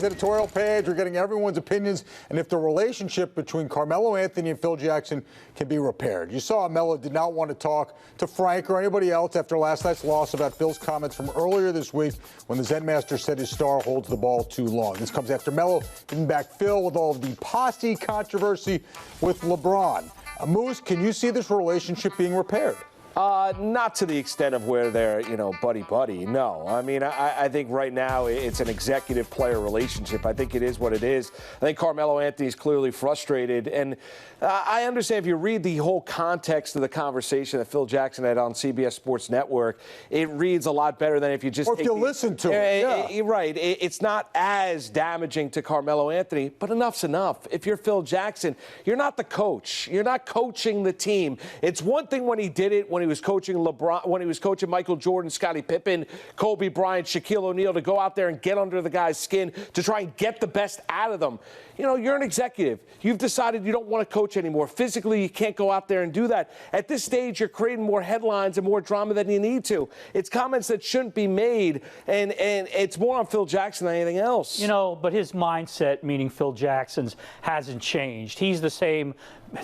Editorial page. We're getting everyone's opinions and if the relationship between Carmelo Anthony and Phil Jackson can be repaired. You saw Melo did not want to talk to Frank or anybody else after last night's loss about Phil's comments from earlier this week when the Zen Master said his star holds the ball too long. This comes after Melo didn't back Phil with all of the posse controversy with LeBron. Moose, can you see this relationship being repaired? Not to the extent of where they're, buddy-buddy, no. I mean, I think right now it's an executive-player relationship. I think it is what it is. I think Carmelo Anthony is clearly frustrated. And I understand if you read the whole context of the conversation that Phil Jackson had on CBS Sports Network, it reads a lot better than if you just or if you listen to it. Yeah. Right. It's not as damaging to Carmelo Anthony, but enough's enough. If you're Phil Jackson, you're not the coach. You're not coaching the team. It's one thing when he did it, when he was coaching LeBron, when he was coaching Michael Jordan, Scottie Pippen, Kobe Bryant, Shaquille O'Neal, to go out there and get under the guy's skin to try and get the best out of them. You're an executive. You've decided you don't want to coach anymore. Physically, you can't go out there and do that. At this stage, you're creating more headlines and more drama than you need to. It's comments that shouldn't be made, and it's more on Phil Jackson than anything else. But his mindset, meaning Phil Jackson's, hasn't changed. He's the same,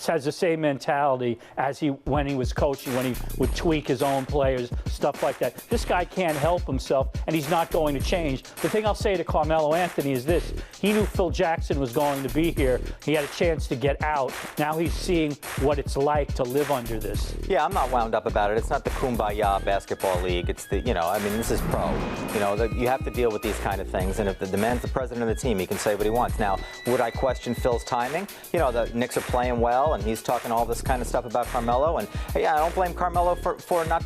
has the same mentality as when he was coaching, when he would tweak his own players, stuff like that. This guy can't help himself, and he's not going to change. The thing I'll say to Carmelo Anthony is this. He knew Phil Jackson was going to be here. He had a chance to get out. Now he's seeing what it's like to live under this. Yeah, I'm not wound up about it. It's not the Kumbaya basketball league. It's the, this is pro. You have to deal with these kind of things, and if the man's the president of the team, he can say what he wants. Now, would I question Phil's timing? The Knicks are playing well, and he's talking all this kind of stuff about Carmelo, and yeah, I don't blame Carmelo for not,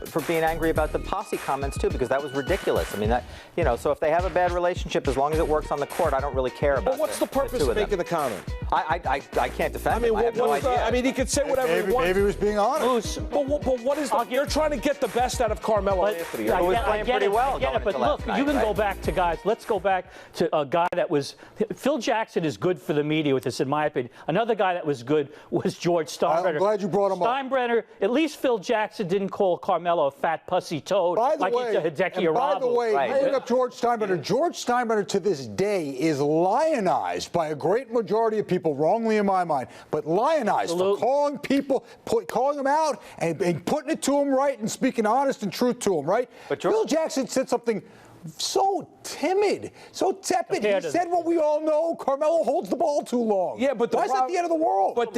for being angry about the posse comments too, because that was ridiculous. I mean, so if they have a bad relationship, as long as it works on the court, I don't really care about it. But what's the purpose of making the comment? I can't defend him. I have no idea. I mean, he could say whatever he wants. Maybe he was being honest. But what is you're trying to get the best out of Carmelo Anthony. He was playing pretty well. But look, you can go back to guys. Let's go back to a guy that was Phil Jackson is good for the media with this, in my opinion. Another guy that was good was George Steinbrenner. I'm glad you brought him up. Steinbrenner, at least Phil Jackson didn't call Carmelo a fat pussy toad like he did Hideki Arabu. By the way, bring up George Steinbrenner. George Steinbrenner to this day is lionized by a great majority of people, wrongly in my mind, but lionized for calling people, calling them out and putting it to them right and speaking honest and truth to them, right? But Phil Jackson said something so timid, so tepid. He said what we all know: Carmelo holds the ball too long. Yeah, but why is that the end of the world? But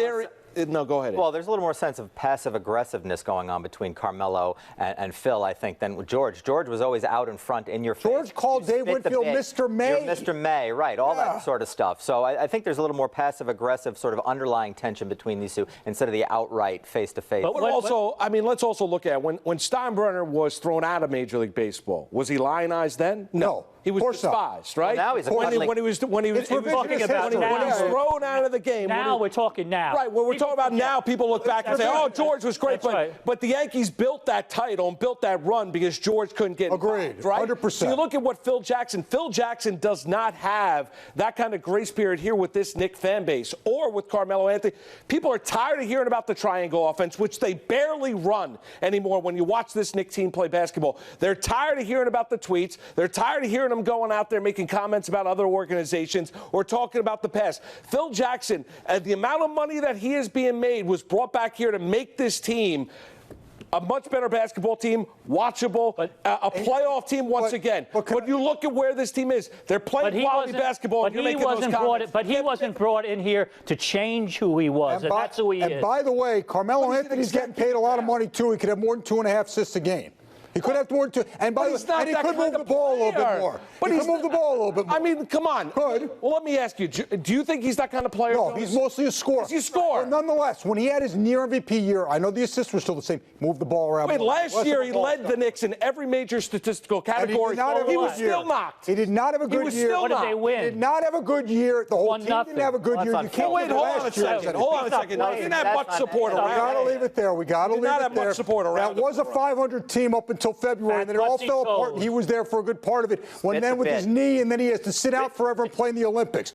no, go ahead. Well, there's a little more sense of passive aggressiveness going on between Carmelo and Phil, I think, than with George. George was always out in front, in your face. George called Dave Winfield Mr. May. You're Mr. May, right? All that sort of stuff. So I think there's a little more passive aggressive sort of underlying tension between these two instead of the outright face-to-face. But also, let's also look at when Steinbrenner was thrown out of Major League Baseball. Was he lionized then? No. He was despised, right? Well, now he's when he was talking about when he was thrown out of the game. Now we're talking now. Right. When we're talking about now, people look back and say, "Oh, George was great," but the Yankees built that title and built that run because George couldn't get agreed, right? 100%. So you look at what Phil Jackson does not have that kind of grace period here with this Knicks fan base or with Carmelo Anthony. People are tired of hearing about the triangle offense, which they barely run anymore. When you watch this Knicks team play basketball, they're tired of hearing about the tweets. They're tired of hearing them going out there making comments about other organizations or talking about the past. Phil Jackson, the amount of money that he is being made was brought back here to make this team a much better basketball team, watchable, a playoff team once again. But you look at where this team is. They're playing quality basketball. But he wasn't brought in here to change who he was, and that's who he is. And by the way, Carmelo Anthony's getting paid a lot of money, too. He could have more than 2.5 assists a game. He could have more than 2. And by the way, he could move the ball a little bit more. But he could move the ball a little bit more. I mean, come on. Could. Well, let me ask you, do you think he's that kind of player? No, he's mostly a scorer. He's a scorer. But nonetheless, when he had his near MVP year, I know the assists were still the same. Moved the ball around. Wait, last year he led the Knicks in every major statistical category. He was still knocked. He did not have a good year. What did they win? He did not have a good year. The whole team didn't have a good year. You can't wait, hold on a second. Hold on a second. He didn't have much support around. We got to leave it there. We got to leave it there. He did not have much support around. That was a 500 team up until February, and then it all fell apart. He was there for a good part of it. Then with his knee, and then he has to sit out forever and play in the Olympics.